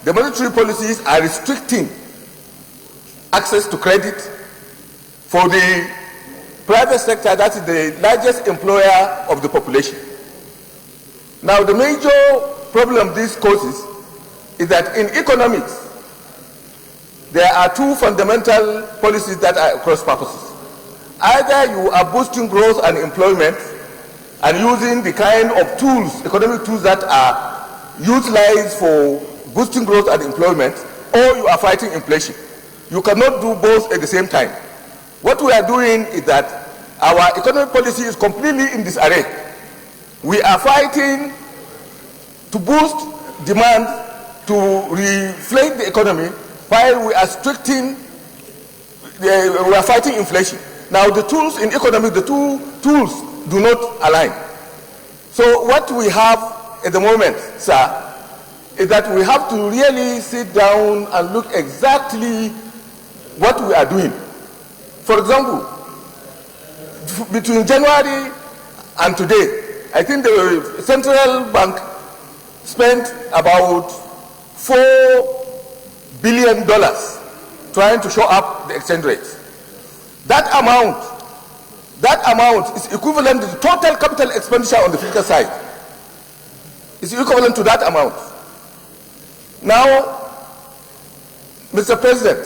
The monetary policies are restricting access to credit for the private sector, that is the largest employer of the population. Now, the major problem this causes is that in economics, there are two fundamental policies that are cross purposes. Either you are boosting growth and employment and using the kind of tools, economic tools that are utilized for boosting growth and employment, or you are fighting inflation. You cannot do both at the same time. What we are doing is that our economic policy is completely in disarray. We are fighting to boost demand, to reflate the economy, while we are we are fighting inflation. Now, the tools in economics, the two tools do not align. So what we have at the moment, sir, is that we have to really sit down and look exactly what we are doing. For example, between January and today, I think the central bank spent about $4 billion trying to show up the exchange rate. That amount is equivalent to the total capital expenditure on the fiscal side. It's equivalent to that amount. Now, Mr. President,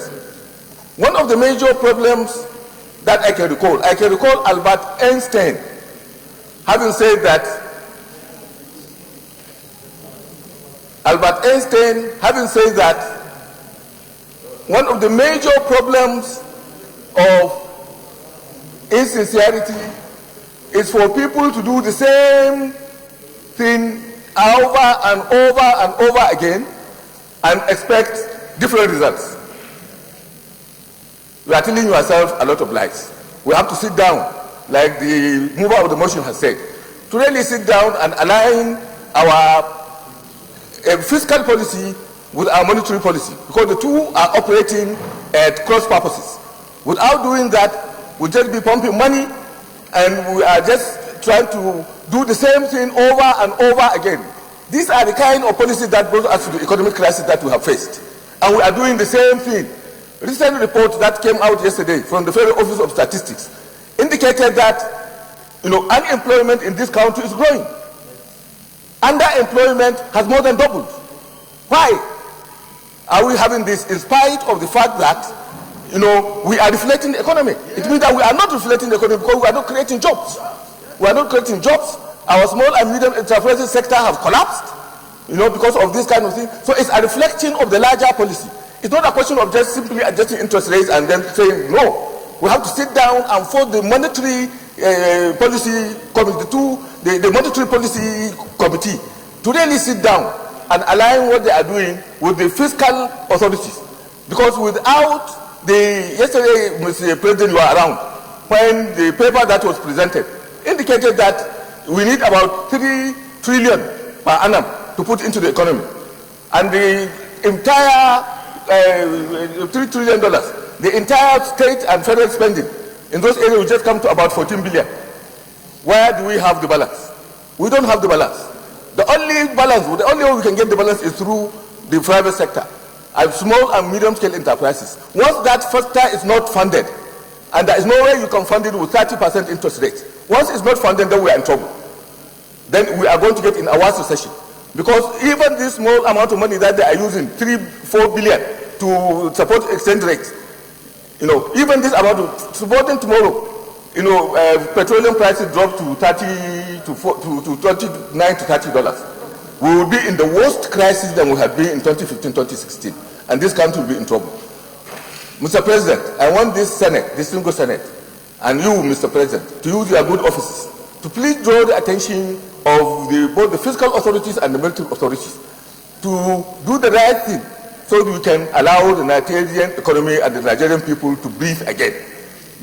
one of the major problems that I can recall Albert Einstein having said that one of the major problems of insincerity is for people to do the same thing over and over and over again and expect different results. You are telling yourself a lot of lies. We have to sit down, like the mover of the motion has said, to really sit down and align our fiscal policy with our monetary policy, because the two are operating at cross purposes. Without doing that, we'll just be pumping money, and we are just trying to do the same thing over and over again. These are the kind of policies that brought us to the economic crisis that we have faced. And we are doing the same thing. Recent report that came out yesterday from the Federal Office of Statistics indicated that, unemployment in this country is growing. Underemployment has more than doubled. Why are we having this in spite of the fact that we are deflating the economy? It means that we are not deflating the economy because we are not creating jobs. We are not creating jobs. Our small and medium enterprises sector have collapsed, because of this kind of thing. So it's a reflection of the larger policy. It's not a question of just simply adjusting interest rates and then saying no. We have to sit down and form the monetary policy committee, the monetary policy committee, to really sit down and align what they are doing with the fiscal authorities. Because without yesterday, Mr. President, you were around when the paper that was presented indicated that we need about 3 trillion per annum to put into the economy. And the entire $3 trillion, the entire state and federal spending in those areas will just come to about 14 billion. Where do we have the balance? We don't have the balance. The only way we can get the balance is through the private sector and small and medium scale enterprises. Once that sector is not funded, and there is no way you can fund it with 30% interest rate, once it's not funded, then we are in trouble. Then we are going to get in a worse recession. Because even this small amount of money that they are using, 3-4 billion to support exchange rates, even this amount of supporting tomorrow, petroleum prices drop to $29 to $30. We will be in the worst crisis than we have been in 2015-2016, and this country will be in trouble. Mr. President, I want this Senate, this single Senate, and you, Mr. President, to use your good offices to please draw the attention of both the fiscal authorities and the military authorities to do the right thing so that we can allow the Nigerian economy and the Nigerian people to breathe again.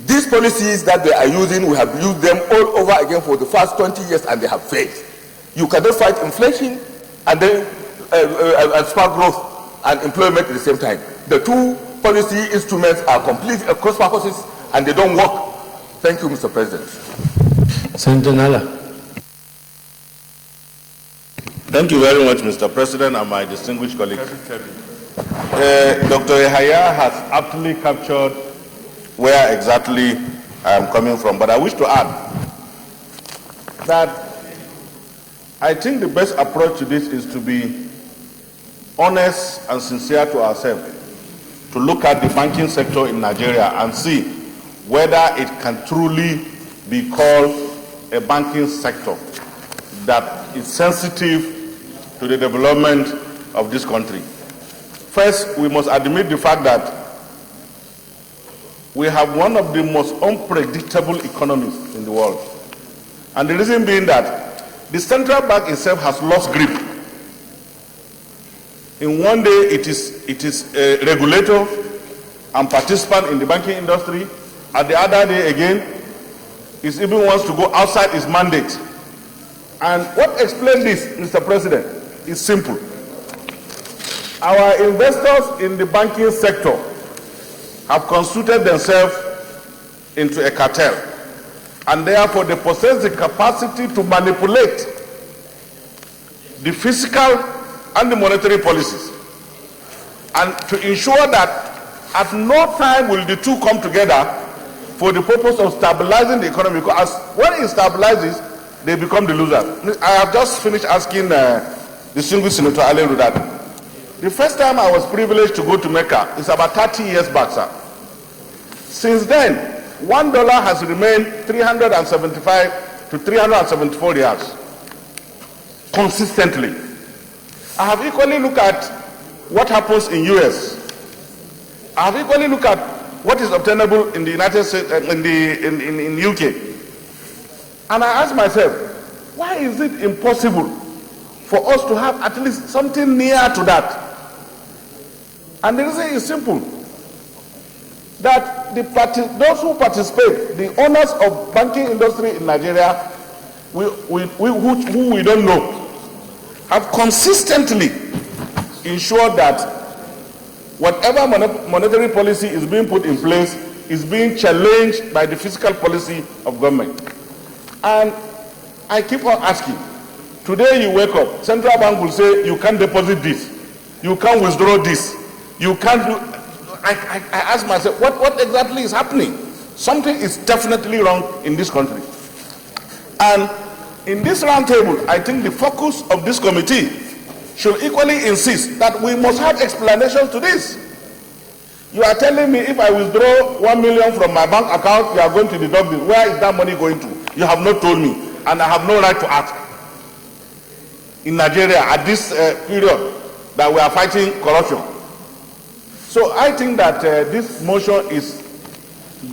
These policies that they are using, we have used them all over again for the past 20 years and they have failed. You cannot fight inflation and then spark growth and employment at the same time. The two policy instruments are completely cross purposes and they don't work. Thank you, Mr. President. Senator Nala. Thank you very much, Mr. President, and my distinguished colleagues. Dr. Yahaya has aptly captured where exactly I am coming from, but I wish to add that I think the best approach to this is to be honest and sincere to ourselves, to look at the banking sector in Nigeria and see whether it can truly be called a banking sector that is sensitive to the development of this country. First, we must admit the fact that we have one of the most unpredictable economies in the world. And the reason being that the central bank itself has lost grip. In one day, it is a regulator and participant in the banking industry. At the other day again, it even wants to go outside its mandate. And what explains this, Mr. President, is simple. Our investors in the banking sector have constituted themselves into a cartel, and therefore they possess the capacity to manipulate the fiscal and the monetary policies, and to ensure that at no time will the two come together for the purpose of stabilizing the economy, because when it stabilizes, they become the losers. I have just finished asking distinguished Senator Allen that the first time I was privileged to go to Mecca is about 30 years back, sir. Since then, $1 has remained 375 to 374 riyals consistently. I have equally looked at what happens in US. I have equally looked at what is obtainable in the United States, in UK. And I ask myself, why is it impossible for us to have at least something near to that? And the reason is simple, that those who participate, the owners of banking industry in Nigeria, who we don't know, have consistently ensured that whatever monetary policy is being put in place is being challenged by the fiscal policy of government. And I keep on asking, today you wake up, central bank will say you can't deposit this, you can't withdraw this, you can't do. I ask myself, what exactly is happening? Something is definitely wrong in this country. And in this roundtable, I think the focus of this committee should equally insist that we must have explanations to this. You are telling me if I withdraw 1 million from my bank account, you are going to deduct this. Where is that money going to? You have not told me, and I have no right to ask. In Nigeria, at this period that we are fighting corruption. So I think that this motion is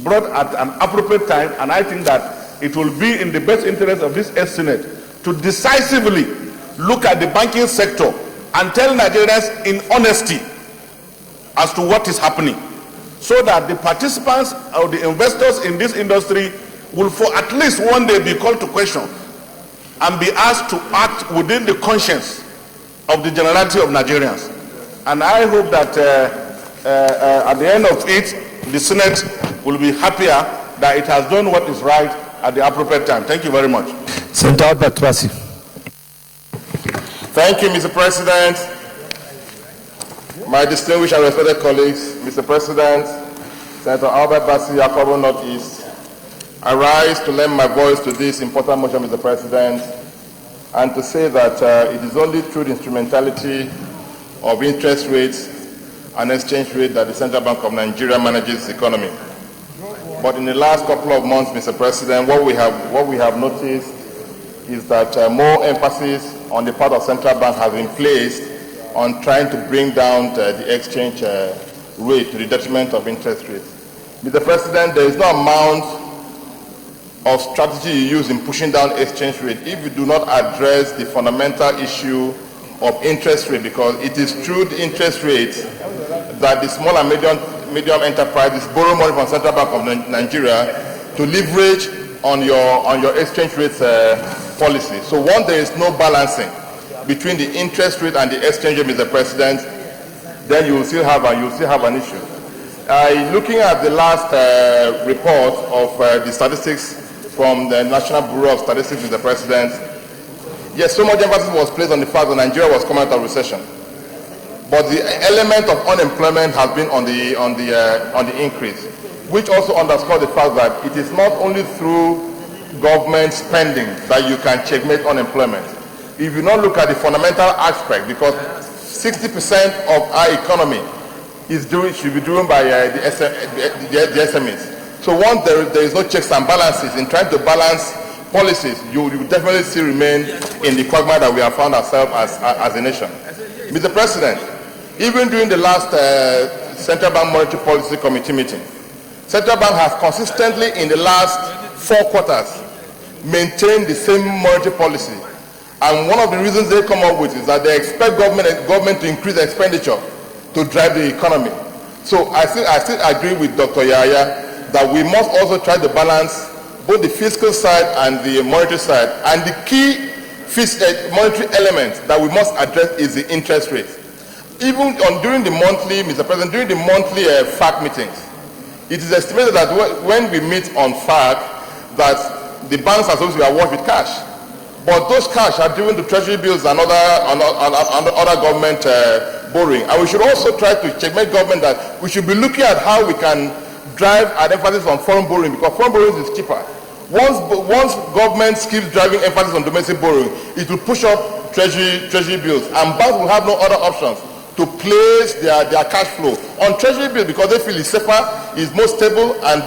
brought at an appropriate time, and I think that it will be in the best interest of this Senate to decisively look at the banking sector and tell Nigerians in honesty as to what is happening, so that the participants or the investors in this industry will for at least one day be called to question and be asked to act within the conscience of the generality of Nigerians. And I hope that at the end of it, the Senate will be happier that it has done what is right at the appropriate time. Thank you very much. Senator Albert Bassi. Thank you, Mr. President. My distinguished and respected colleagues, Mr. President, Senator Albert Bassi, Yakobo Northeast, I rise to lend my voice to this important motion, Mr. President, and to say that it is only through the instrumentality of interest rates and exchange rate that the Central Bank of Nigeria manages the economy. But in the last couple of months, Mr. President, what we have noticed is that more emphasis on the part of Central Bank has been placed on trying to bring down the exchange rate to the detriment of interest rates. Mr. President, there is no amount of strategy you use in pushing down exchange rate if you do not address the fundamental issue of interest rate, because it is through the interest rate that the small and medium enterprises borrow money from Central Bank of Nigeria to leverage on your exchange rate policy. So once there is no balancing between the interest rate and the exchange rate, Mr. President, then you will still have an issue. Looking at the last report of the statistics from the National Bureau of Statistics, Mr. President, Yes, so much emphasis was placed on the fact that Nigeria was coming out of recession, but the element of unemployment has been on the increase, which also underscores the fact that it is not only through government spending that you can checkmate unemployment. If you not look at the fundamental aspect, because 60% of our economy should be driven by the SMEs. So once there is no checks and balances in trying to balance policies, you will definitely still remain in the quagmire that we have found ourselves as a nation. Mr. President, even during the last Central Bank Monetary Policy Committee meeting, Central Bank has consistently in the last 4 quarters maintained the same monetary policy. And one of the reasons they come up with is that they expect government to increase expenditure to drive the economy. So I still agree with Dr. Yahya that we must also try to balance both the fiscal side and the monetary side. And the key monetary element that we must address is the interest rate. Even during the monthly, Mr. President, during the monthly FAC meetings, it is estimated that when we meet on FAC, that the banks are supposed to be awash with cash. But those cash are driven to treasury bills and other government borrowing. And we should also try to checkmate government that we should be looking at how we can drive an emphasis on foreign borrowing, because foreign borrowing is cheaper. Once government keeps driving emphasis on domestic borrowing, it will push up treasury bills, and banks will have no other options to place their cash flow on treasury bills because they feel it's safer, it's more stable, and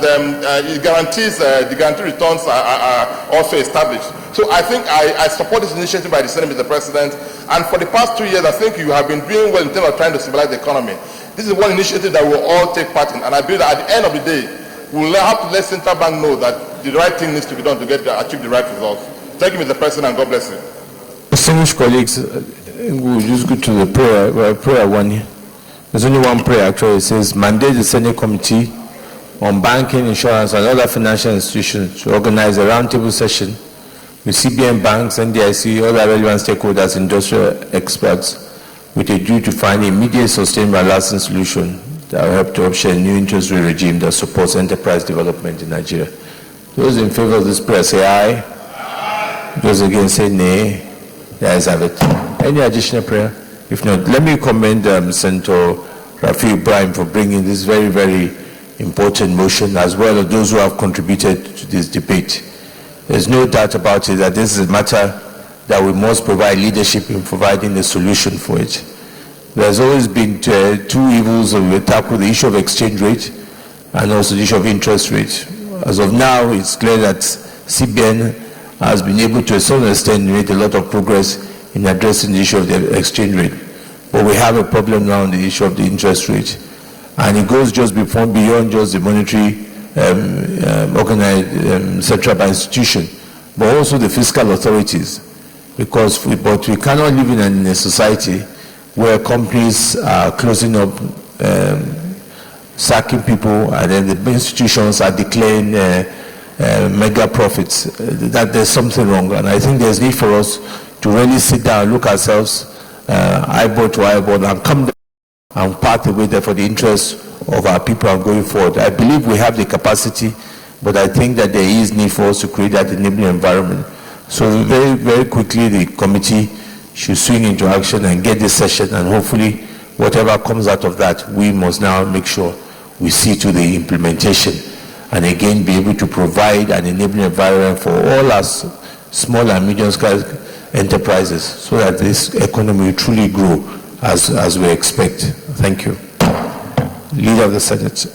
it guarantees the guarantee returns are also established. So I think I support this initiative by the Senate, Mr. President, and for the past 2 years, I think you have been doing well in terms of trying to stabilize the economy. This is one initiative that we'll all take part in, and I believe that at the end of the day, we'll have to let Central Bank know that the right thing needs to be done to achieve the right results. Thank you, Mr. President, and God bless you. Distinguished colleagues, we'll just go to the prayer one here. There's only one prayer actually. It says, mandate the Senate Committee on Banking, Insurance, and other financial institutions to organize a roundtable session with CBN banks, NDIC, other relevant stakeholders, industrial experts, with a view to find immediate, sustainable, and lasting solution that will help to usher a new interest rate regime that supports enterprise development in Nigeria. Those in favor of this prayer say aye. Aye. Those against say nay. The ayes have it. Any additional prayer? If not, let me commend Senator Rafi Ibrahim for bringing this very, very important motion, as well as those who have contributed to this debate. There's no doubt about it that this is a matter that we must provide leadership in providing a solution for it. There's always been two evils of we tackle the issue of exchange rate and also the issue of interest rate. As of now, it's clear that CBN has been able to a certain extent make a lot of progress in addressing the issue of the exchange rate. But we have a problem now on the issue of the interest rate. And it goes just beyond just the monetary organized central bank institution, but also the fiscal authorities. Because we cannot live in a society where companies are closing up, sacking people, and then the institutions are declaring mega profits. That there's something wrong, and I think there's need for us to really sit down, look ourselves eyeball to eyeball, and come down and part the way there for the interests of our people and going forward. I believe we have the capacity, but I think that there is need for us to create that enabling environment. So very, very quickly, the committee should swing into action and get this session, and hopefully whatever comes out of that, we must now make sure we see to the implementation, and again be able to provide an enabling environment for all our small and medium-sized enterprises so that this economy will truly grow as we expect. Thank you. Leader of the Senate.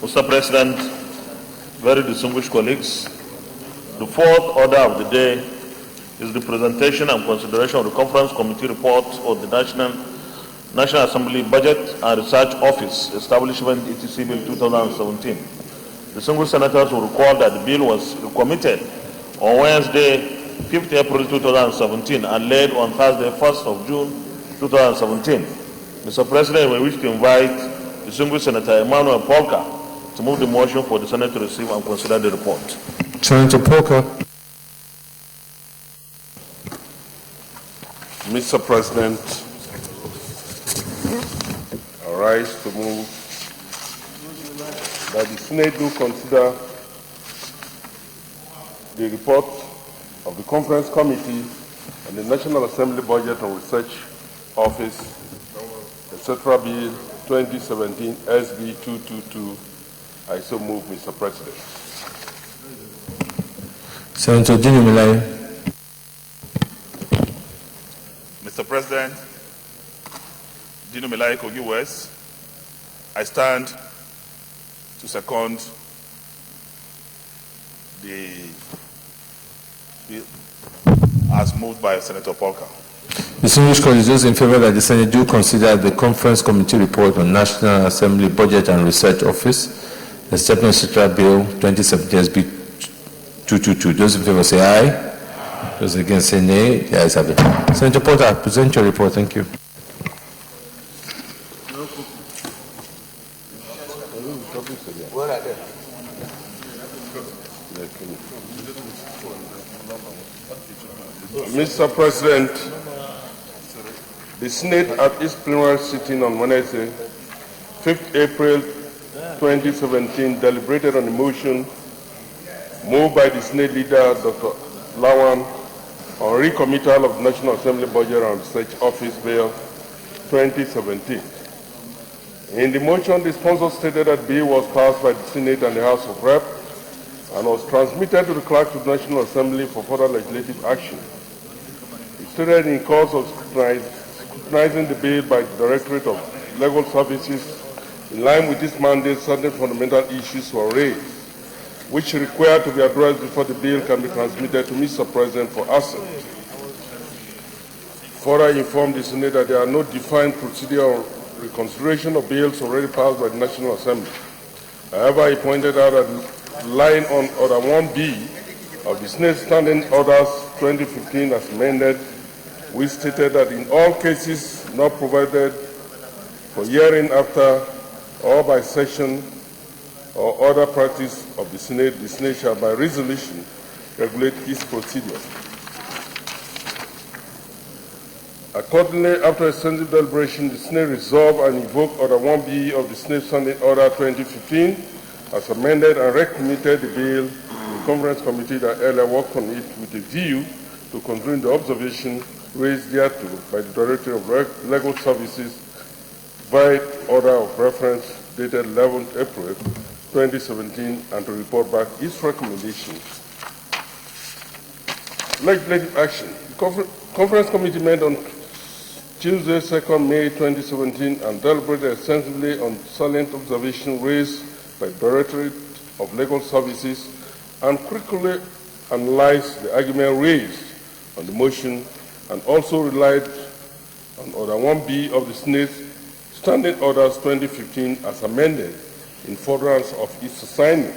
Mr. President, very distinguished colleagues, the fourth order of the day is the presentation and consideration of the Conference Committee report of the National Assembly Budget and Research Office Establishment ETC Bill 2017. Distinguished senators will recall that the bill was committed on Wednesday, 5th April 2017 and laid on Thursday, 1st of June 2017. Mr. President, we wish to invite distinguished Senator Emmanuel Polka to move the motion for the Senate to receive and consider the report. Senator Polka. Mr. President, I rise to move that the Senate do consider the report of the Conference Committee on the National Assembly Budget and Research Office, etc. Bill 2017 SB 222. I so move, Mr. President. Senator Dinumilai. Mr. President, Dinumilai Kogi West, I stand to second the bill as moved by Senator Polka. Distinguished colleagues, those in favor that the Senate do consider the Conference Committee report on National Assembly Budget and Research Office, the Step Etc. Bill 2017 SB 222. Those in favor say aye. Those against say nay. The ayes have it. Senator Porter, present your report. Thank you. Mr. President, the Senate at its plenary sitting on Wednesday, 5th April 2017, deliberated on the motion moved by the Senate leader, Dr. Lawan, on recommittal of the National Assembly Budget and Research Office Bill 2017. In the motion, the sponsor stated that the bill was passed by the Senate and the House of Reps and was transmitted to the clerk of the National Assembly for further legislative action. It stated in course of scrutinizing the bill by the Directorate of Legal Services, in line with this mandate, certain fundamental issues were raised, which require to be addressed before the bill can be transmitted to Mr. President for assent. Further informed the Senate that there are no defined procedure on reconsideration of bills already passed by the National Assembly. However, he pointed out that line on Order 1B of the Senate Standing Orders 2015 as amended, which stated that in all cases not provided for hearing after or by session or other practice of the Senate shall by resolution regulate its procedure. Accordingly, after extensive deliberation, the Senate resolved and invoked Order 1B of the Senate Standing Order 2015 as amended and recommitted the bill to the Conference Committee that earlier worked on it with a view to considering the observation raised thereto by the Director of Legal Services via order of reference dated 11th April 2017 and to report back its recommendations. Legislative action. The Conference Committee met on Tuesday, 2nd May 2017 and deliberated extensively on salient observations raised by the Directorate of Legal Services and critically analyzed the argument raised on the motion and also relied on Order 1B of the Senate Standing Orders 2015 as amended in furtherance of its assignment.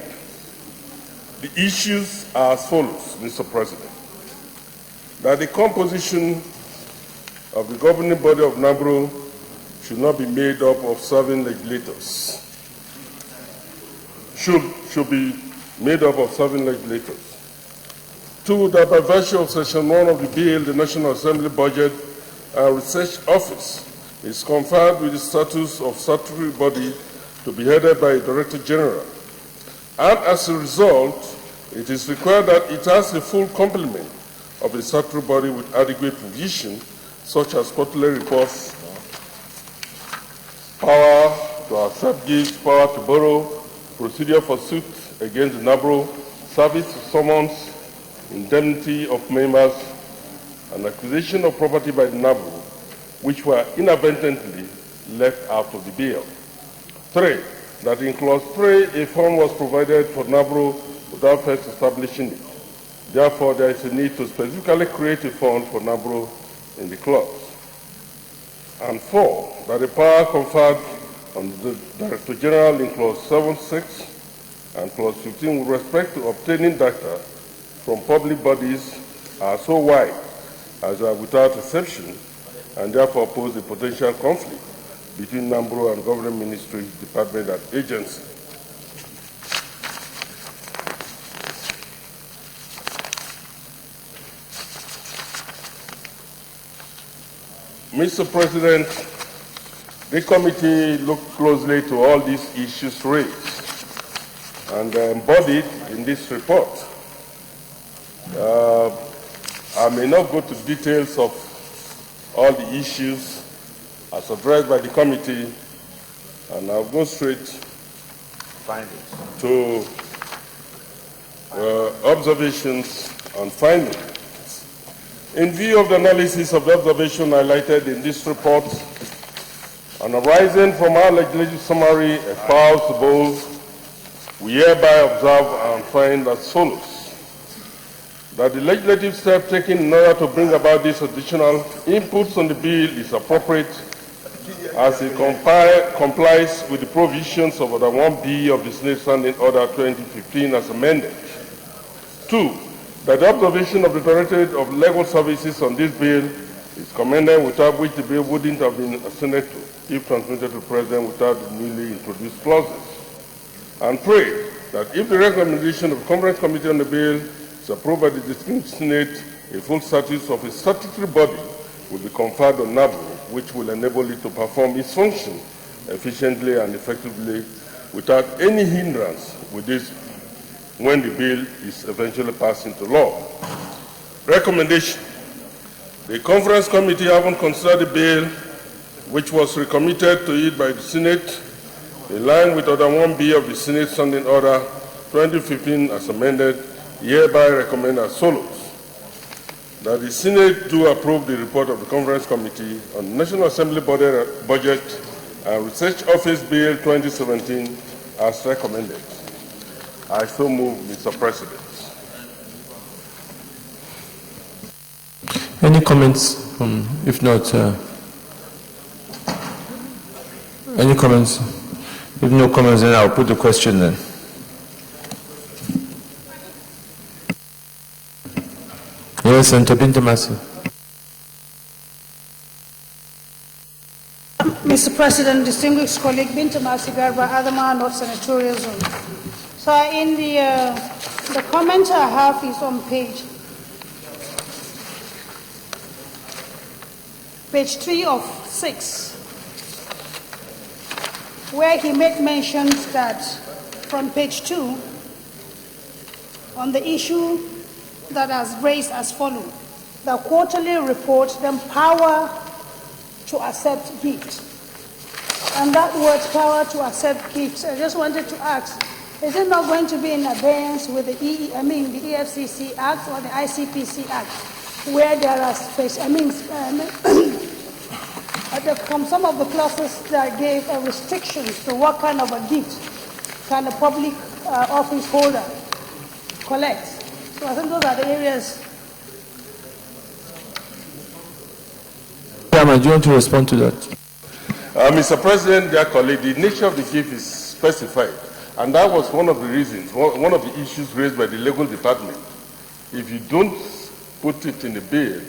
The issues are as follows, Mr. President. That the composition of the governing body of NABRO should not be made up of serving legislators. Should be made up of serving legislators. 2, that by virtue of Section 1 of the bill, the National Assembly Budget and Research Office is conferred with the status of statutory body to be headed by a Director General. And as a result, it is required that it has a full complement of a statutory body with adequate provision, such as quarterly reports, power to accept gifts, power to borrow, procedure for suit against the NABRO, service of summons, indemnity of members, and acquisition of property by the NABRO, which were inadvertently left out of the bill. 3, that in Clause 3, a fund was provided for NABRO without first establishing it. Therefore, there is a need to specifically create a fund for NABRO in the clause. And 4, that the power conferred on the Director General in Clause 7.6 and Clause 15 with respect to obtaining data from public bodies are so wide as are without exception and therefore pose a potential conflict between NABRO and government ministry, department, and agency. Mr. President, the committee looked closely to all these issues raised and embodied in this report. I may not go to details of all the issues as addressed by the committee, and I'll go straight to observations and findings. In view of the analysis of the observation highlighted in this report, and arising from our legislative summary espoused above, we hereby observe and find as follows: that the legislative step taken in order to bring about these additional inputs on the bill is appropriate as it complies with the provisions of Order 1B of the Senate Standing Order 2015 as amended. 2, that the observation of the Directorate of Legal Services on this bill is commended, without which the bill wouldn't have been assented to if transmitted to the President without the newly introduced clauses. And 3, that if the recommendation of the Conference Committee on the bill is approved by the distinct Senate, a full status of a statutory body will be conferred on NABU, which will enable it to perform its function efficiently and effectively without any hindrance with this when the bill is eventually passed into law. Recommendation: the Conference Committee, having considered the bill which was recommitted to it by the Senate, in line with Order 1B of the Senate Standing Order 2015 as amended, hereby recommend as follows: that the Senate do approve the report of the Conference Committee on the National Assembly Budget and Research Office Bill 2017 as recommended. I so move, Mr. President. Any comments? If not, any comments? If no comments, then I'll put the question then. Yes, Senator Binta Masi. Mr. President, distinguished colleague Binta Masi Garba, Adama North Senatorial Zone. So in the comment I have is on page 3 of 6, where he made mention that from page 2 on the issue that has raised as follows: the quarterly report, the power to accept gifts. And that word, power to accept gifts, I just wanted to ask, is it not going to be in abeyance with the the EFCC Act or the ICPC Act, where there are some of the clauses that gave restrictions to what kind of a gift can a public office holder collect? So I think those are the areas. Do you want to respond to that? Mr. President, dear colleague, the nature of the gift is specified, and that was one of the reasons, one of the issues raised by the legal department. If you don't put it in the bill,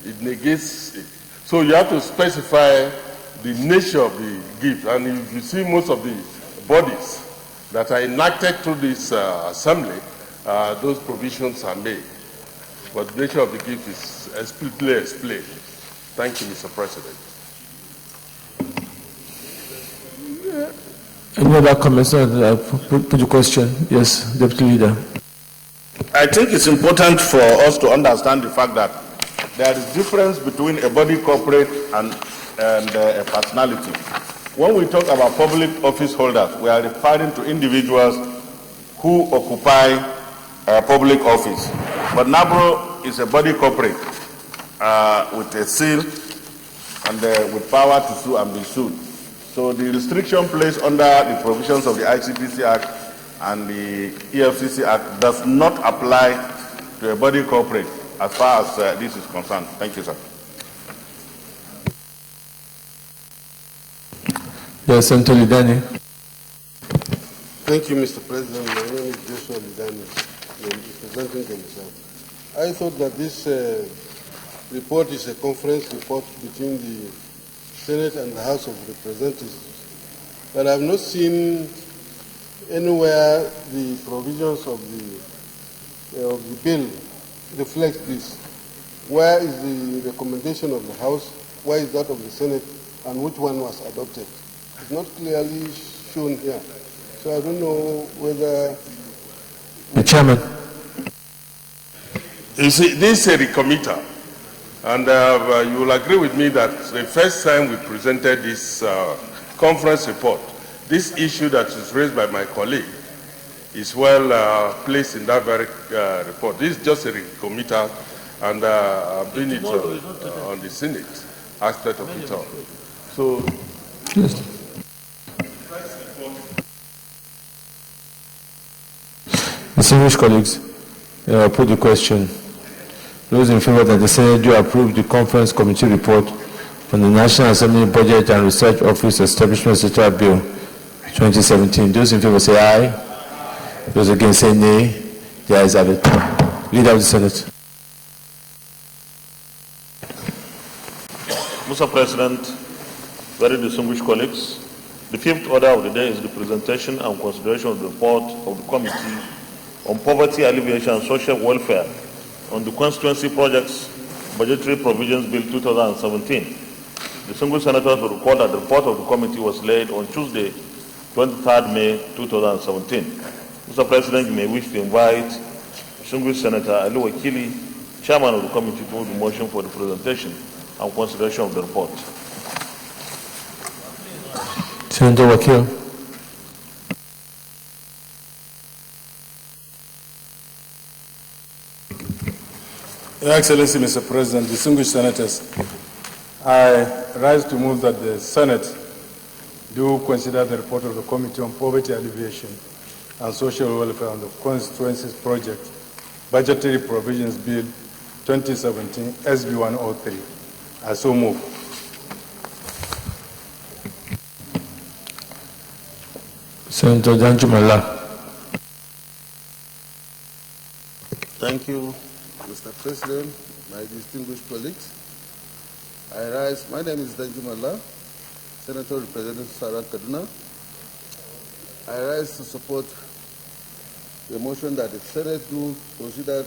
it negates it. So you have to specify the nature of the gift, and if you see most of the bodies that are enacted through this assembly, those provisions are made. But the nature of the gift is explicitly explained. Thank you, Mr. President. Any other comments? Put the question. Yes, Deputy Leader. I think it's important for us to understand the fact that there is difference between a body corporate and a personality. When we talk about public office holders, we are referring to individuals who occupy public office. But NABRO is a body corporate with a seal and with power to sue and be sued. So the restriction placed under the provisions of the ICPC Act and the EFCC Act does not apply to a body corporate as far as this is concerned. Thank you, sir. Yes, Senator Lidani. Thank you, Mr. President. My name is Joshua Lidani. I'm representing myself. I thought that this report is a conference report between the Senate and the House of Representatives, but I've not seen anywhere the provisions of the bill reflect this. Where is the recommendation of the House? Where is that of the Senate? And which one was adopted? It's not clearly shown here. So I don't know whether... The chairman. You see, this is a recommitter, and you will agree with me that the first time we presented this conference report, this issue that is raised by my colleague is well placed in that very report. This is just a recommitter, and I'm doing it on the Senate aspect of it all. So, distinguished colleagues, I put the question. Those in favor that the Senate do approve the conference committee report on the National Assembly Budget and Research Office Establishment Secretarial Bill 2017. Those in favor say aye. Those against say nay. The ayes have it. Leader of the Senate. Mr. President, very distinguished colleagues, the fifth order of the day is the presentation and consideration of the report of the Committee on Poverty Alleviation and Social Welfare on the Constituency Projects Budgetary Provisions Bill 2017. The single senators will recall that the report of the committee was laid on Tuesday, 23rd May 2017. Mr. President, you may wish to invite distinguished Senator Ali Wakili, Chairman of the committee, to move the motion for the presentation and consideration of the report. Senator Wakil. Your Excellency, Mr. President, distinguished senators, I rise to move that the Senate do consider the report of the Committee on Poverty Alleviation and Social Welfare on the Constituencies Project Budgetary Provisions Bill 2017 SB 103. I so move. Senator Danjumala. Thank you, Mr. President, my distinguished colleagues. I rise, my name is Danjumala, Senator representing Sarah Kaduna. I rise to support the motion that the Senate do consider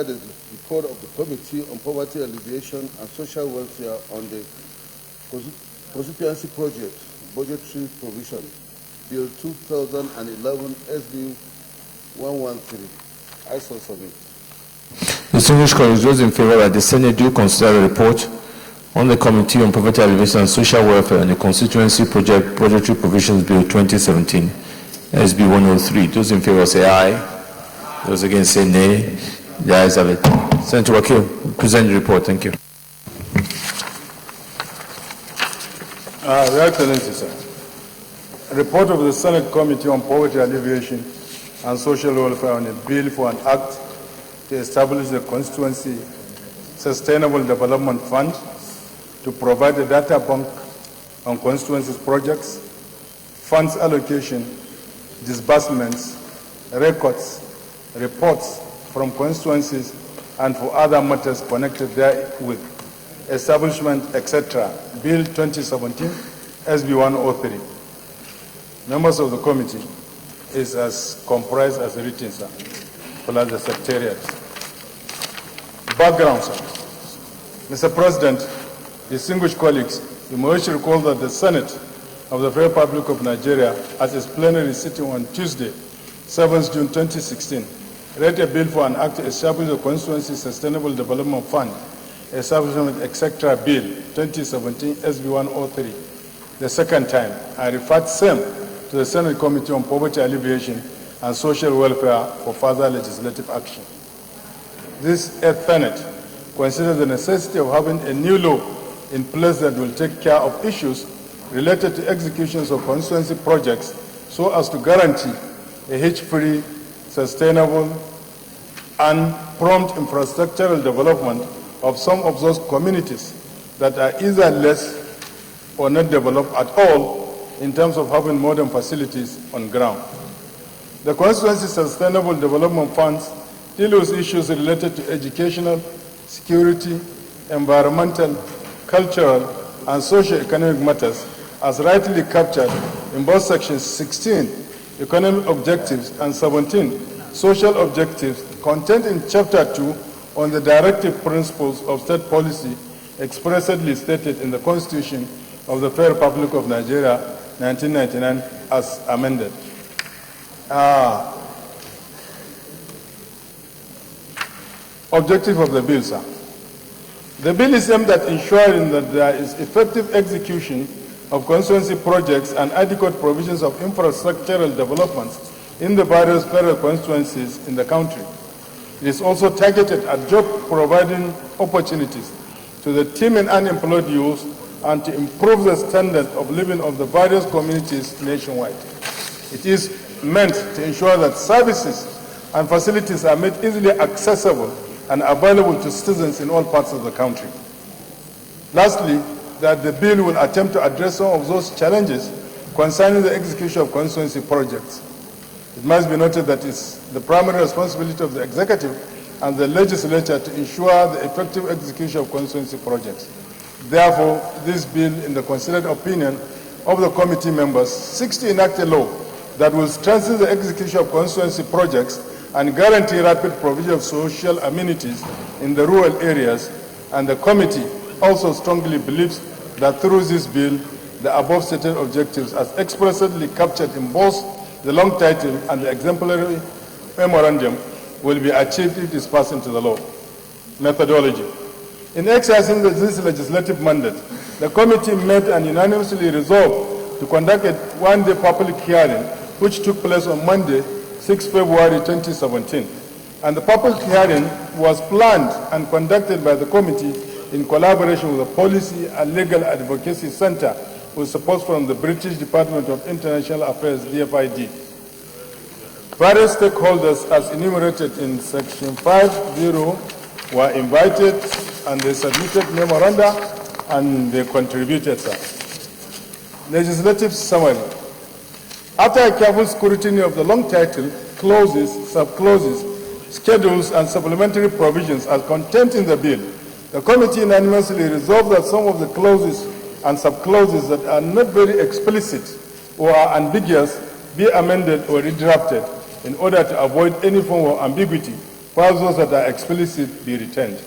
the report of the Committee on Poverty Alleviation and Social Welfare on the Constituency Project Budgetary Provision Bill 2011 SB 113. I so submit. Distinguished colleagues, those in favor that the Senate do consider the report on the Committee on Poverty Alleviation and Social Welfare and the Constituency Project Budgetary Provisions Bill 2017 SB 103. Those in favor say aye. Those against say nay. The ayes have it. Senator Wakil, present the report. Thank you. Your Excellency, sir. A report of the Senate Committee on Poverty Alleviation and Social Welfare on a bill for an act to establish the Constituency Sustainable Development Fund to provide a data bank on constituencies projects, funds allocation, disbursements, records, reports from constituencies, and for other matters connected therewith, establishment, etc. Bill 2017, SB 103. Members of the committee is as comprised as written, sir, plus the secretariat. Background, sir. Mr. President, distinguished colleagues, you may recall that the Senate of the Federal Republic of Nigeria, at its plenary sitting on Tuesday, 7th June 2016, read a bill for an act to establish the Constituency Sustainable Development Fund, Establishment, etc. Bill 2017 SB 103. The second time, I referred same to the Senate Committee on Poverty Alleviation and Social Welfare for further legislative action. This eighth Senate considers the necessity of having a new law in place that will take care of issues related to executions of constituency projects so as to guarantee a hitch-free, sustainable, and prompt infrastructural development of some of those communities that are either less or not developed at all in terms of having modern facilities on ground. The Constituency Sustainable Development Funds deal with issues related to educational, security, environmental, cultural, and socio-economic matters as rightly captured in both sections 16, economic objectives, and 17, social objectives, contained in Chapter 2 on the directive principles of state policy expressly stated in the Constitution of the Federal Republic of Nigeria, 1999, as amended. Objective of the bill, sir. The bill is aimed at ensuring that there is effective execution of constituency projects and adequate provisions of infrastructural developments in the various federal constituencies in the country. It is also targeted at job-providing opportunities to the teeming unemployed youth and to improve the standard of living of the various communities nationwide. It is meant to ensure that services and facilities are made easily accessible and available to citizens in all parts of the country. Lastly, that the bill will attempt to address some of those challenges concerning the execution of constituency projects. It must be noted that it's the primary responsibility of the executive and the legislature to ensure the effective execution of constituency projects. Therefore, this bill, in the considered opinion of the committee members, seeks to enact a law that will strengthen the execution of constituency projects and guarantee rapid provision of social amenities in the rural areas, and the committee also strongly believes that through this bill, the above stated objectives, as expressly captured in both the long title and the exemplary memorandum, will be achieved if it is passed into the law. Methodology. In exercising this legislative mandate, the committee met and unanimously resolved to conduct a one-day public hearing, which took place on Monday, 6 February 2017. And the public hearing was planned and conducted by the committee in collaboration with the Policy and Legal Advocacy Center with support from the British Department of International Affairs, DFID. Various stakeholders, as enumerated in Section 5.0, were invited and they submitted memoranda and they contributed, sir. Legislative summary. After a careful scrutiny of the long title, clauses, subclauses, schedules, and supplementary provisions as contained in the bill, the committee unanimously resolved that some of the clauses and subclauses that are not very explicit or are ambiguous be amended or redrafted in order to avoid any form of ambiguity, while those that are explicit be retained.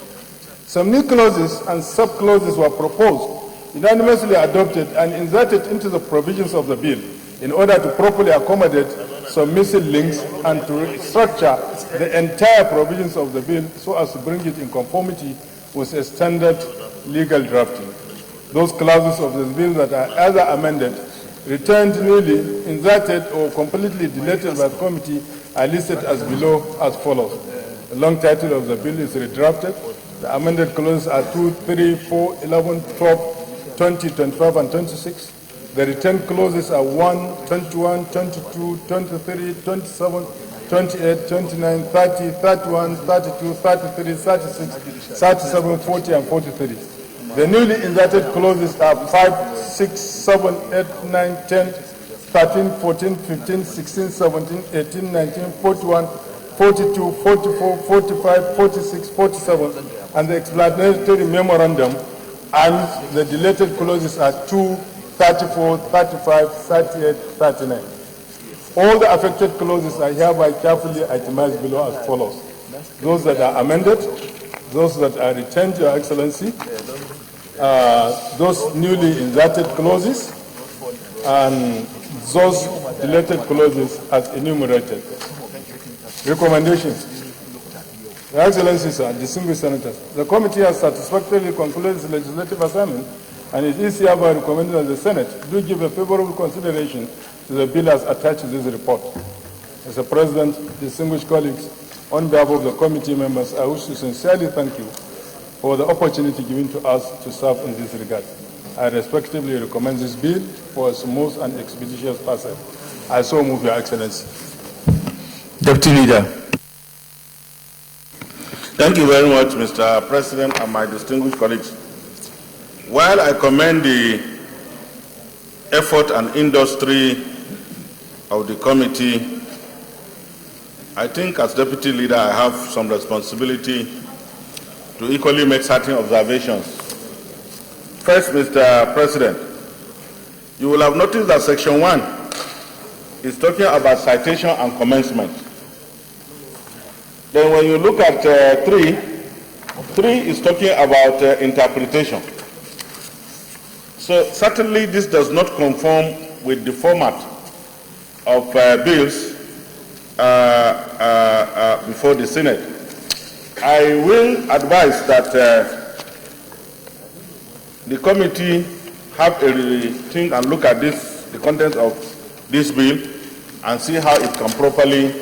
Some new clauses and subclauses were proposed, unanimously adopted, and inserted into the provisions of the bill in order to properly accommodate some missing links and to restructure the entire provisions of the bill so as to bring it in conformity with a standard legal drafting. Those clauses of the bill that are either amended, returned newly, inserted, or completely deleted by the committee are listed as below as follows. The long title of the bill is redrafted. The amended clauses are 2, 3, 4, 11, 12, 20, 25, and 26. The returned clauses are 1, 21, 22, 23, 27, 28, 29, 30, 31, 32, 33, 36, 37, 40, and 43. The newly inserted clauses are 5, 6, 7, 8, 9, 10, 13, 14, 15, 16, 17, 18, 19, 41, 42, 44, 45, 46, 47, and the explanatory memorandum, and the deleted clauses are 2, 34, 35, 38, 39. All the affected clauses are hereby carefully itemized below as follows. Those that are amended, those that are retained, Your Excellency, those newly inserted clauses, and those deleted clauses as enumerated. Recommendations. Your Excellencies and distinguished senators, the committee has satisfactorily concluded its legislative assignment, and it is hereby recommended that the Senate do give a favorable consideration to the bill as attached to this report. Mr. President, distinguished colleagues, on behalf of the committee members, I wish to sincerely thank you for the opportunity given to us to serve in this regard. I respectfully recommend this bill for a smooth and expeditious passage. I so move, Your Excellency. Deputy Leader. Thank you very much, Mr. President, and my distinguished colleagues. While I commend the effort and industry of the committee, I think as Deputy Leader I have some responsibility to equally make certain observations. First, Mr. President, you will have noticed that Section 1 is talking about citation and commencement. Then when you look at 3 is talking about interpretation. So certainly this does not conform with the format of bills before the Senate. I will advise that the committee have a think and look at the content of this bill and see how it can properly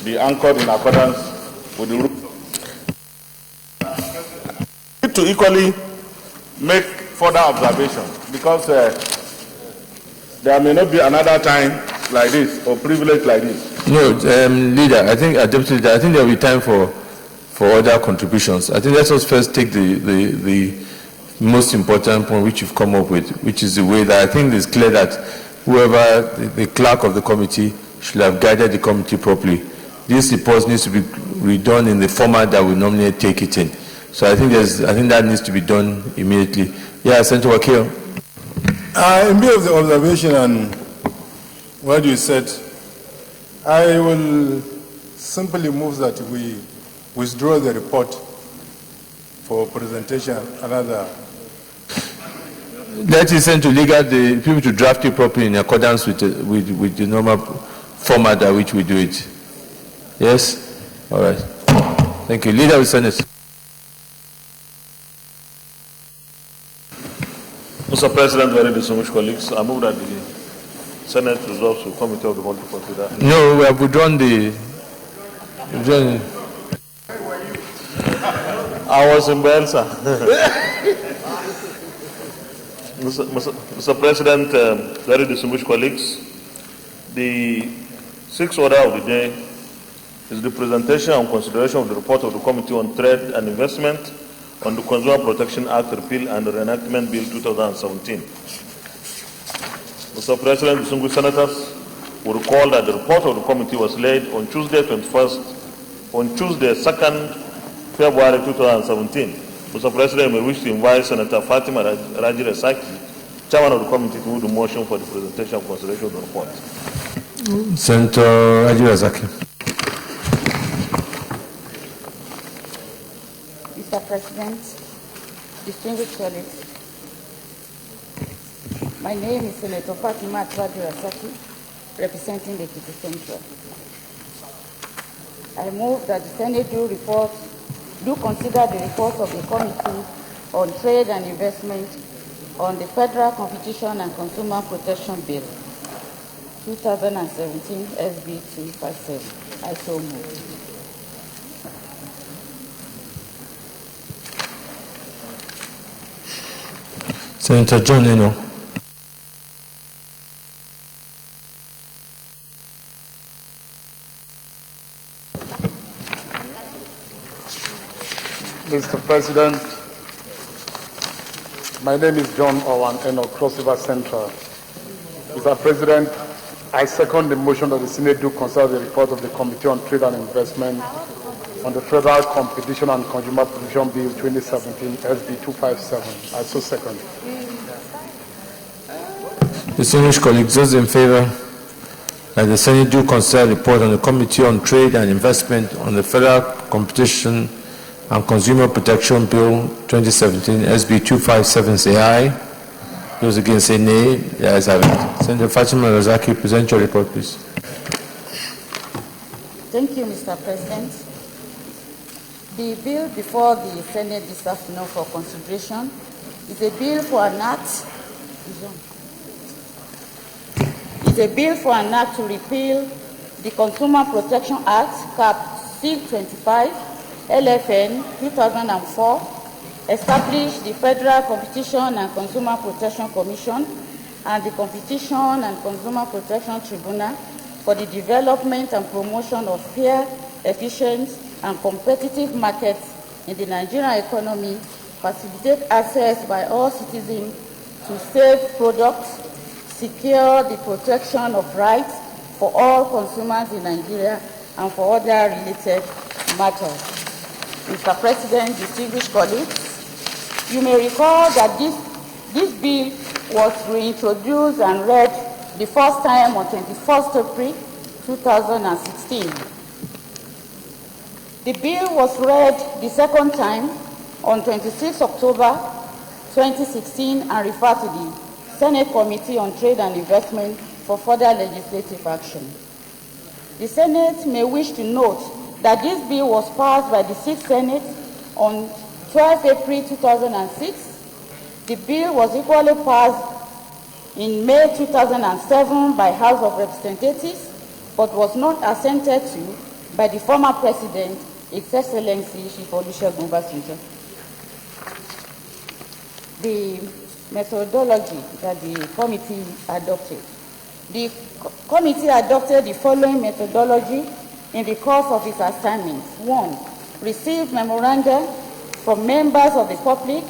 be anchored in accordance with the rules. To equally make further observations, because there may not be another time like this or privilege like this. No, Leader, I think, Deputy Leader, I think there will be time for other contributions. I think let us first take the most important point which you've come up with, which is the way that I think it's clear that whoever, the clerk of the committee, should have guided the committee properly. This report needs to be redone in the format that we normally take it in. So I think that needs to be done immediately. Yeah, Senator Wakil. In view of the observation and what you said, I will simply move that we withdraw the report for presentation another. That is sent to legal, the people to draft it properly in accordance with the normal format at which we do it. Yes? All right. Thank you. Leader of the Senate. Mr. President, very distinguished colleagues, I move that the Senate resolves to Committee of the Whole to consider. No, we have withdrawn the. I was in Belsa. Mr. President, very distinguished colleagues, the sixth order of the day is the presentation and consideration of the report of the Committee on Trade and Investment on the Consumer Protection Act repeal and reenactment Bill 2017. Mr. President, distinguished senators will recall that the report of the committee was laid on Tuesday 2nd February 2017. Mr. President, we wish to invite Senator Fatima Rajire Saki, Chairman of the committee, to move the motion for the presentation and consideration of the report. Senator Rajire Saki. Mr. President, distinguished colleagues, my name is Senator Fatima Rajire Saki, representing the Ekiti Central. I move that the Senate do consider the report of the Committee on Trade and Investment on the Federal Competition and Consumer Protection Bill 2017 SB 257. I so move. Senator John Eno. Mr. President, my name is John Owan Eno, Cross River Central. Mr. President, I second the motion that the Senate do consider the report of the Committee on Trade and Investment on the Federal Competition and Consumer Protection Bill 2017 SB 257. I so second. Distinguished colleagues, those in favor that the Senate do consider the report on the Committee on Trade and Investment on the Federal Competition and Consumer Protection Bill 2017 SB 257 say aye. Those against say nay. The ayes have it. Senator Fatima Razaki, present your report, please. Thank you, Mr. President. The bill before the Senate this afternoon for consideration is a bill for an act. It's a bill for an act to repeal the Consumer Protection Act, Cap C25, LFN 2004, establish the Federal Competition and Consumer Protection Commission and the Competition and Consumer Protection Tribunal for the development and promotion of fair, efficient, and competitive markets in the Nigerian economy, facilitate access by all citizens to safe products, secure the protection of rights for all consumers in Nigeria, and for other related matters. Mr. President, distinguished colleagues, you may recall that this bill was reintroduced and read the first time on 21st April 2016. The bill was read the second time on 26 October 2016 and referred to the Senate Committee on Trade and Investment for further legislative action. The Senate may wish to note that this bill was passed by the 6th Senate on 12 April 2006. The bill was equally passed in May 2007 by House of Representatives, but was not assented to by the former President, His Excellency Chief Olusegun Obasanjo. The methodology that the committee adopted. The committee adopted the following methodology in the course of its assignments. 1. Received memoranda from members of the public,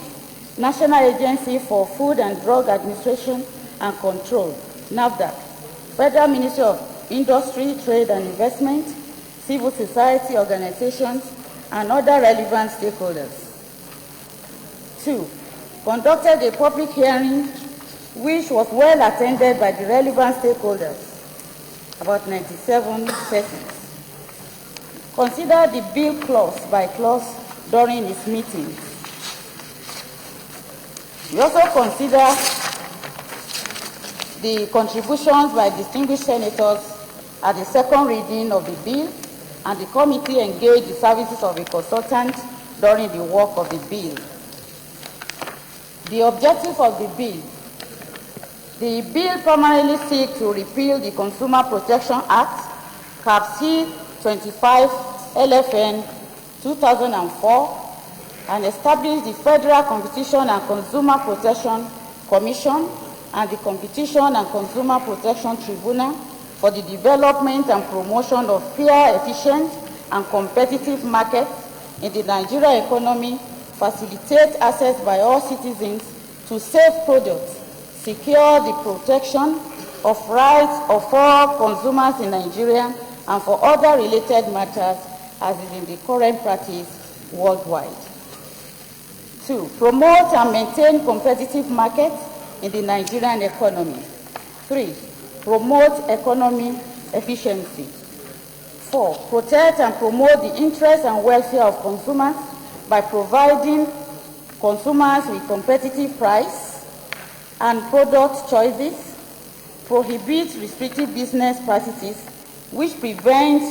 National Agency for Food and Drug Administration and Control, NAFDAC, Federal Ministry of Industry, Trade and Investment, civil society organizations, and other relevant stakeholders. 2. Conducted a public hearing which was well attended by the relevant stakeholders, about 97 persons. Considered the bill clause by clause during its meetings. We also consider the contributions by distinguished senators at the second reading of the bill, and the committee engaged the services of a consultant during the work of the bill. The objective of the bill primarily seeks to repeal the Consumer Protection Act, Cap C 25 LFN 2004, and establish the Federal Competition and Consumer Protection Commission and the Competition and Consumer Protection Tribunal for the development and promotion of fair, efficient, and competitive markets in the Nigerian economy, facilitate access by all citizens to safe products, secure the protection of rights of all consumers in Nigeria, and for other related matters as is in the current practice worldwide. 2. Promote and maintain competitive markets in the Nigerian economy. 3. Promote economy efficiency. 4. Protect and promote the interests and welfare of consumers by providing consumers with competitive price and product choices. Prohibit restrictive business practices which prevent,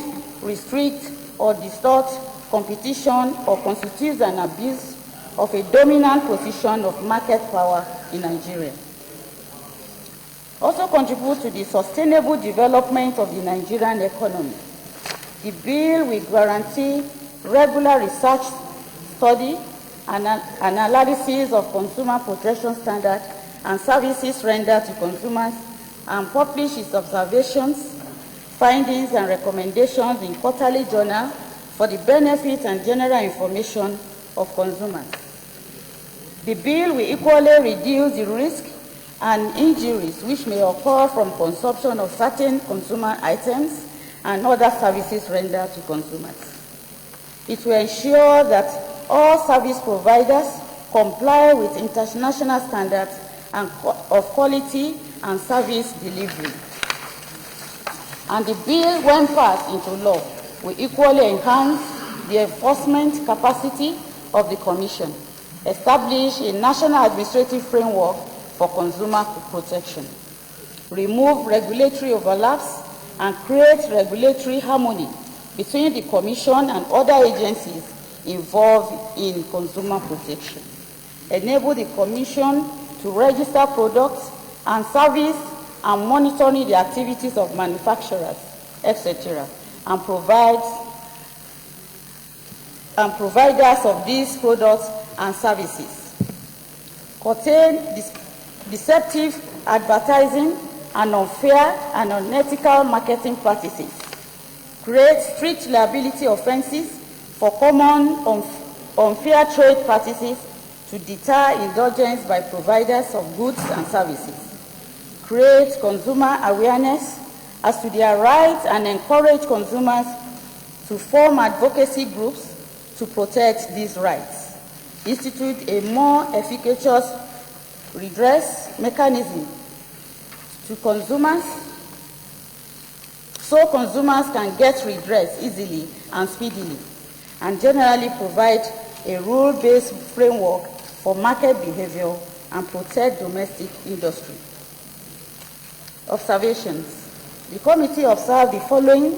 restrict, or distort competition or constitutes an abuse of a dominant position of market power in Nigeria. Also contribute to the sustainable development of the Nigerian economy. The bill will guarantee regular research, study, and analysis of consumer protection standards and services rendered to consumers, and publish its observations, findings, and recommendations in quarterly journal for the benefit and general information of consumers. The bill will equally reduce the risk and injuries which may occur from consumption of certain consumer items and other services rendered to consumers. It will ensure that all service providers comply with international standards of quality and service delivery. And the bill, when passed into law, will equally enhance the enforcement capacity of the Commission, establish a national administrative framework for consumer protection, remove regulatory overlaps, and create regulatory harmony between the Commission and other agencies involved in consumer protection, enable the Commission to register products and service and monitoring the activities of manufacturers, etc., and providers of these products and services. Curtail deceptive advertising and unfair and unethical marketing practices. Create strict liability offenses for common unfair trade practices to deter indulgence by providers of goods and services. Create consumer awareness as to their rights and encourage consumers to form advocacy groups to protect these rights. Institute a more efficacious redress mechanism to consumers so consumers can get redress easily and speedily, and generally provide a rule-based framework for market behavior and protect domestic industry. Observations. The committee observed the following: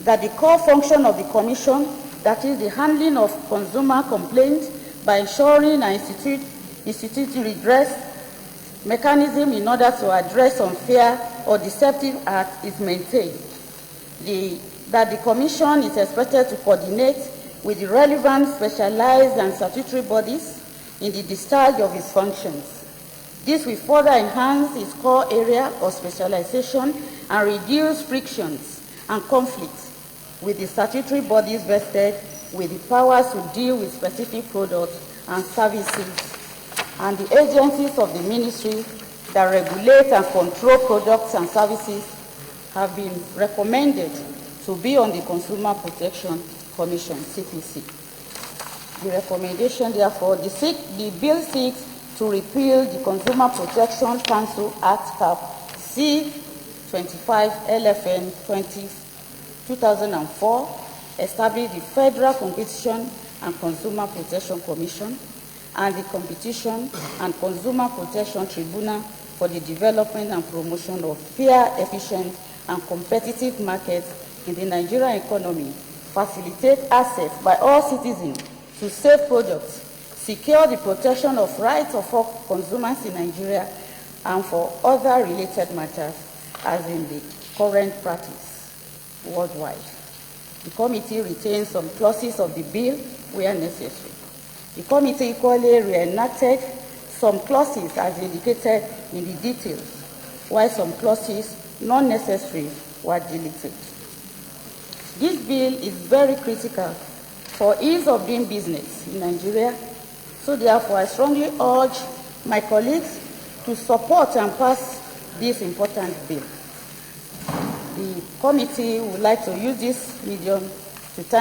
that the core function of the Commission, that is the handling of consumer complaints by ensuring and instituting redress mechanism in order to address unfair or deceptive acts, is maintained. That the Commission is expected to coordinate with the relevant specialized and statutory bodies in the discharge of its functions. This will further enhance its core area of specialization and reduce frictions and conflicts with the statutory bodies vested with the powers to deal with specific products and services, and the agencies of the ministry that regulate and control products and services have been recommended to be on the Consumer Protection Commission, CPC. The recommendation, therefore, the bill seeks to repeal the Consumer Protection Council Act Cap C25 LFN 2004, establish the Federal Competition and Consumer Protection Commission and the Competition and Consumer Protection Tribunal for the development and promotion of fair, efficient, and competitive markets in the Nigerian economy, facilitate access by all citizens to safe products, secure the protection of rights of all consumers in Nigeria, and for other related matters as in the current practice worldwide. The committee retains some clauses of the bill where necessary. The committee equally reenacted some clauses as indicated in the details, while some clauses not necessary were deleted. This bill is very critical for ease of doing business in Nigeria, so therefore I strongly urge my colleagues to support and pass this important bill. The committee would like to use this medium to thank